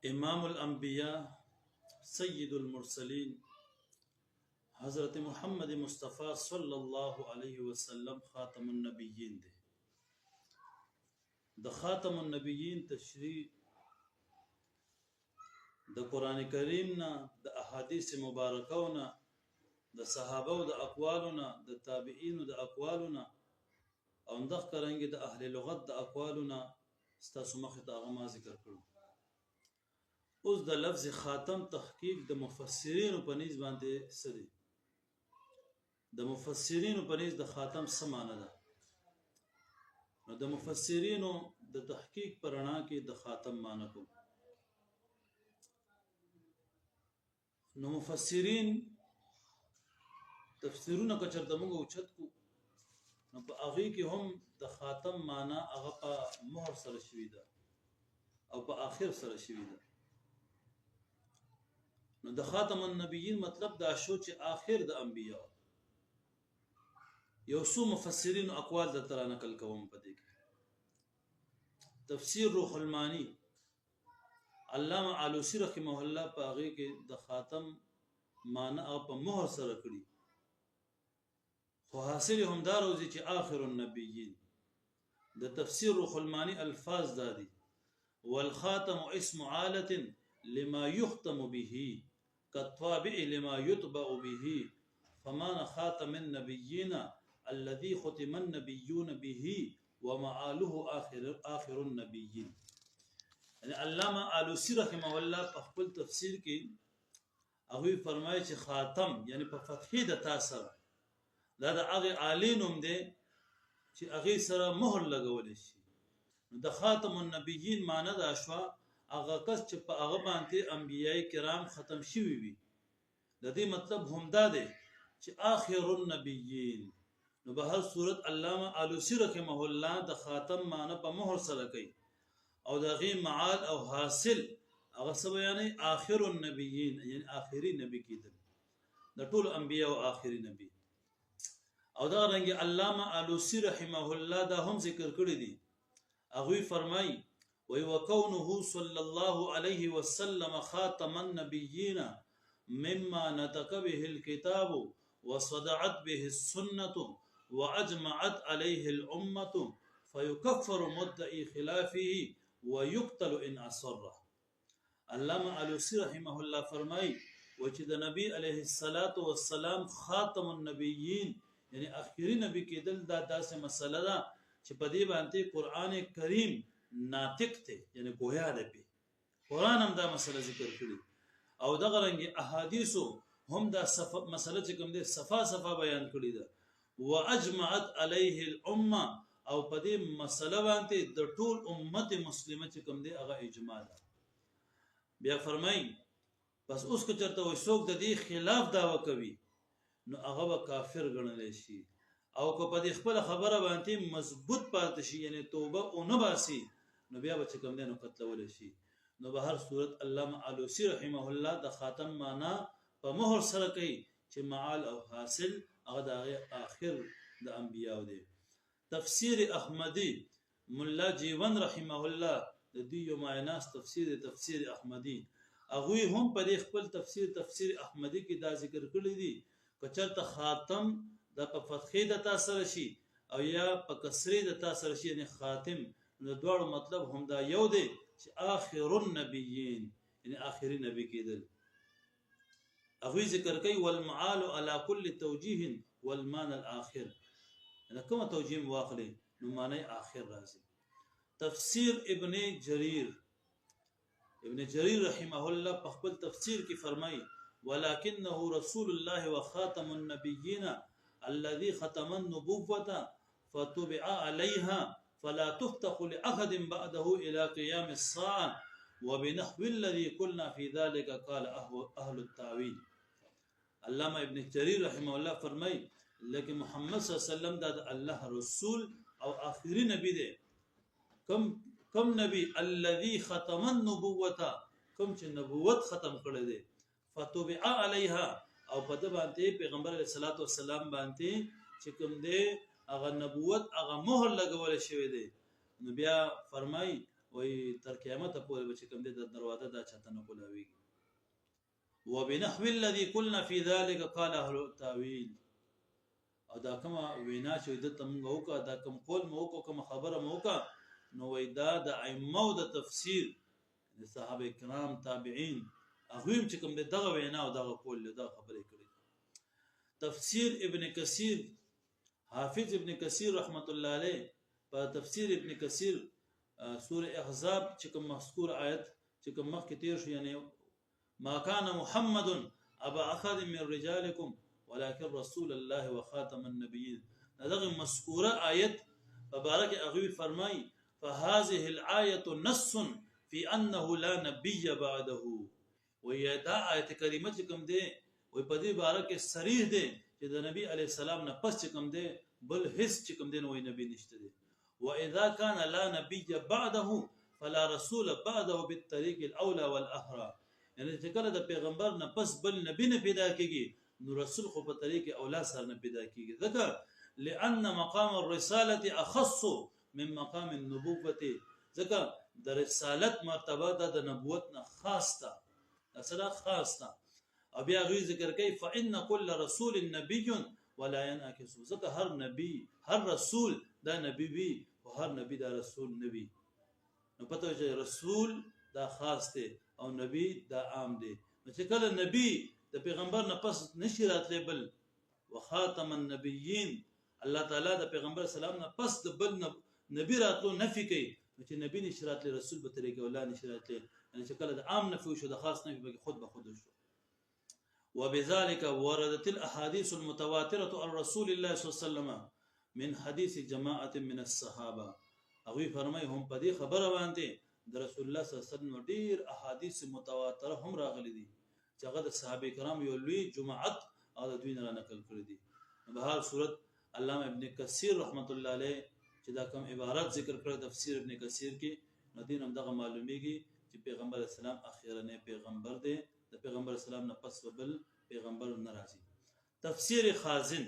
امام الانبیاء سید المرسلین حضرت محمد مصطفی صلی الله علیه وسلم خاتم النبیین دی. د خاتم النبیین تشریح د قرآن کریم نه، د احادیث مبارکونه، د صحابه د اقوالونه، د تابعین د اقوالونه او اندخ کرنګي د اهل لغت د اقوالونه ستاسو مخه ته هغه ما ذکر کړو. اوس د لفظ خاتم تحقیق د مفسرین په نسبت باندې سړي د مفسرین په نسبت د خاتم څه معنی ده. نو د مفسرین د تحقیق پرانا کې د خاتم معنی کو. نو مفسرین تفسیرونه کچرته موږ اوچت کو، نو په هغه کې هم د خاتم معنی هغه په مهر سره شوی ده او په آخر سره شوی ده. نو د خاتم النبیین مطلب دا شو چې آخر د انبیاء. یو څو مفسرین اقوال د تر نقل کوم په دې کې. تفسیر روح المانی علامه علوسی رحمه الله په هغه کې د خاتم معنی په مهر سره کړی، خو حاصل هم دا روزي چې آخر النبیین. د تفسیر روح المانی الفاظ دادي: والخاتم اسم عالة لما يختم به كالطابع لما يطبع به فمان خاتم النبيين الذي ختم النبيون به ومعاله آخر النبيين. يعني علامه علوسی رحمه الله په خپل تفسیر کې هغه فرمایي چې خاتم یعنی په فتحې د تاثر دا د هغه عالینوم دی چې هغه سره مهر لګول شي. د خاتم النبیین معنی دا شو هغه کس چې په هغه باندې انبیای کرام ختم شوي وي. د دې مطلب هم دا دی چې آخر النبیین. نو به هر صورت علامه علوسی رحمه الله د خاتم معنی په مهر سره کوي او د غي معاد او حاصل هغه څه بیانې آخر النبیین یعنی آخري نبی کېدل د ټول انبیاء او آخري نبی. او دا رنګ علامه علوسی رحمه الله دا هم ذکر کړی دی. هغه فرمایي وكونه صلى الله عليه وسلم خاتم النبيين مما نطق به الكتاب وصدعت به السنة وأجمعت عليه الأمة فيكفر مدعي خلافه ويقتل إن أصره. علامه علوسی رحمه الله فرمایي چې د نبی عليه الصلاة والسلام خاتم النبيين یعنی آخري نبی کېدل دا داسې مسله ده چې په دې باندې قرآن کریم ناطق ته یعنی گویا ده. په قرآن هم دا مسله ذکر کړي او دغه رنګ احادیثو هم دا مسله چې کوم دي صفا بیان کړي ده. واجمعت عليه الامه او په دې مسله باندې د ټول امت مسلمه چې کوم دي هغه اجماع ده. بیا فرمایي بس اوس که چرته وای څوک د دې خلاف داوا کوي نو هغه به کافر ګڼل شي او که په دې خپل خبره باندې مضبوط پاتې شي یعنی توبه او نه باسي نو بیا به کوم دي نو قتلول شي. نو به هر صورت علامه علوسی رحمه الله د خاتم معنا په مهر سره کوي چې معال او حاصل هغه د آخر د انبیاء دی. تفسیر احمدی مولا جیون رحمه الله د دې یو معناس تفسیر احمدی هغه هم په دې خپل تفسیر احمدی کې دا ذکر کړی دی کچرته خاتم د په فتحې د تاثر شي او یا په کسرې د تاثر شي یعنی خاتم. نو دوړو مطلب هم دا یو دی چې آخر النبیین یعنی آخري نبی کېدل. هغه ذکر کوي والمعال على كل توجيه والمعنى الاخر. دا کومه توجيه واخلي نو معنی اخر راځي. تفسیر ابن جرير رحمه الله په خپل تفسیر کې فرمایي ولكنه رسول الله وخاتم النبيين الذي ختم النبوة فتبع عليها فلا تفتح لأحد بعده إلى قيام الساعة وبنحو الذي قلنا في ذلك قال أهل التاويل. علامه ابن جرير رحمه الله فرمای لیکن محمد صلی الله علیه وسلم دا الله رسول او آخري نبی دی. کم نبی الذي ختم النبوة کم چې نبوت ختم کړی دی فتبع عليها او په دې باندې پیغمبر علیه الصلاۃ والسلام باندې چې کوم دی هغه نبوت هغه مهر لګول شوی دی. نو بیا فرمای وي تر قیامت پورې به چې کوم د دروازه دا چاته نه کولاویږي. وبنحو الذي قلنا في ذلك قال اهل التاويل او دا کوم وینا چې د تم وکا دا کوم قول مو وکا کوم خبره مو وکا نو وای دا د ائمه د تفسیر د صحابه کرام تابعین هغه چې کوم دغه وینا او دغه قول دغه خبره کړي. تفسیر ابن کثیر حافظ ابن کثیر رحمت الله علیه په تفسیر ابن کثیر سوره احزاب چې کوم مذکور آیت چې کوم مخکې تیر شو یعنی ما كان محمد ابا احد من رجالكم ولكن رسول الله وخاتم النبيين هذا مذكوره آیت مبارک اغوی فرمای فهذه الايه نص في انه لا نبي بعده ويدا آیت کریمه چې کوم دی وي په دې بارک صریح دی چې د نبی علی السلام نه پس چې کوم دی بل هیڅ چې کوم دی نو نبی نشته دی. واذا كان لا نبي بعده فلا رسول بعده بالطريق الاولى والاحرى یعنی چې کله د پیغمبر نه پس بل نبی نه پیدا کیږي نو رسول خو په طریق اولا سره نه پیدا کیږي ځکه لان مقام الرساله اخص من مقام النبوه ځکه د رسالت مرتبه د نبوت نه خاص ده اصلا خاص ده. او بیا غوی ذکر کوي فان كل رسول نبي ولا ينعكس ځکه هر نبی هر رسول دا نبی وي او هر نبی دا رسول نبی نو پته چې رسول دا خاص دی او نبی دا عام دی. نو چې کله نبی د پیغمبر نه پس نشي راتلی بل وخاتم النبیین الله تعالی د پیغمبر سلام نه پس د بل نبی راتلو نفي کوي چې نبی نشي راتلی رسول به طریقه ولا نشي راتلی یعنی چې کله د عام نفي شو د خاص نفي به خود به خود شو. وبذلك وردت الاحاديث المتواتره عن رسول الله صلى الله عليه وسلم من حديث جماعه من الصحابه اوی فرمای هم په دې خبره باندې د رسول الله صلی الله علیه وسلم ډیر احادیث متواتره هم راغلي دي چې هغه د صحابه کرام یو لوی جماعت او د دوی نه نقل کړی دي. په هر صورت علامه ابن کثیر رحمت الله علیه چې دا کوم عبارت ذکر کړ تفسیر ابن کثیر کې ندین هم دغه معلومیږي چې پیغمبر اسلام اخیرنه پیغمبر دی د پیغمبر اسلام نه پس بل پیغمبر ناراضي. تفسیر خازن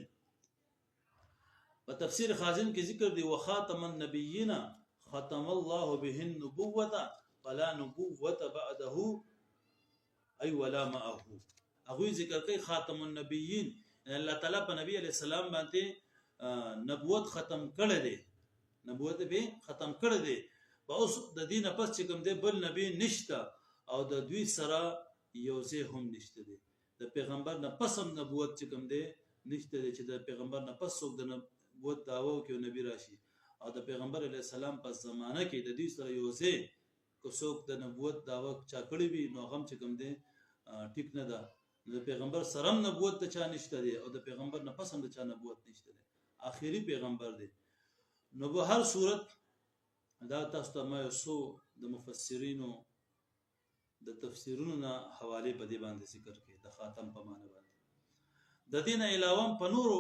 په تفسیر خازن کې ذکر دی وخاتم النبیین ختم الله به النبوة فلا نبوة بعده اي ولا معه. هغه ذکر کوي خاتم النبیین الله تعالی په نبی علی السلام باندې نبوت ختم کړی دی نبوت به ختم کړی دی په اوس د دینه پس چې کوم دی بل نبی نشته او د دوی سره یو ځای هم نشته دی د پیغمبر نه پس هم نبوت چې کوم دی نشته دی چې د پیغمبر نه پس څوک د نبوت داوا کوي نبی راشي او د پیغمبر علی السلام په زمانه کې د دې سره یو ځای کو څوک د نبوت داوا چا کړی وي نو هغه چې کوم دی ټیک نه ده. د پیغمبر سره نبوت ته چا نشته دی او د پیغمبر نه پس هم د چا نبوت نشته دی آخري پیغمبر دی. نو په هر صورت دا تاسو ته ما یو د مفسرینو د تفسیرونو نه حواله په دې باندې ذکر کړي د خاتم په معنی باندې. د دین علاوه په نورو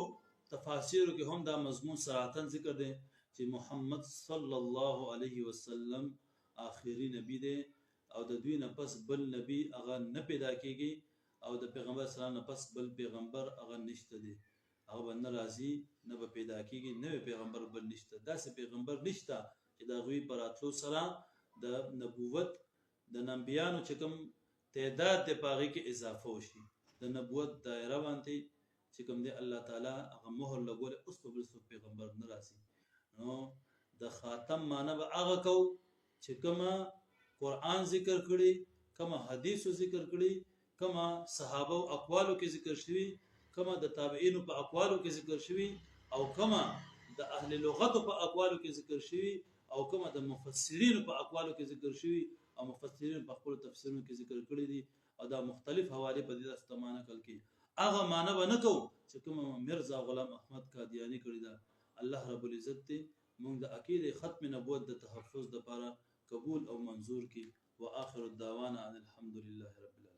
تفاسیرو کې هم دا مضمون صراحتن ذکر دی چې محمد صلی الله علیه وسلم آخري نبی دی او د دوی نه پس بل نبی هغه نه پیدا کیږي او د پیغمبر سلام نه پس بل پیغمبر هغه نشته دی هغه باندې راضي نه به پیدا کیږي نه پیغمبر بل نشته داسې پیغمبر نشته چې دا غوي پراتلو سره د نبوت د نبیانو چې کوم تعداد د پاغي کې اضافه وشي د نبوت دایره باندې چې کوم دی الله تعالی هغه مهر لګول اوس په بل پیغمبر ناراضي. نو د خاتم معنی به هغه کو چې کومه قرآن ذکر کړي کومه حدیثو ذکر کړي کومه صحابه او اقوالو کې ذکر شوی کومه د تابعین په اقوالو کې ذکر شوی او کومه د اهل لغت په اقوالو کې ذکر شوی او کومه د مفسرین په اقوالو کې ذکر شوی او مفسرین په خپل تفسیرونو کې ذکر کړی دي او دا مختلف حواله په دې استمانه کول کې هغه معنی ونه کو چې کوم مرزا غلام احمد قادیانی کړی دا الله رب العزت ته موږ د عقیده ختم نبوت د تحفظ لپاره قبول او منظور کی واخر الدعوانا ان الحمد لله رب العالمين.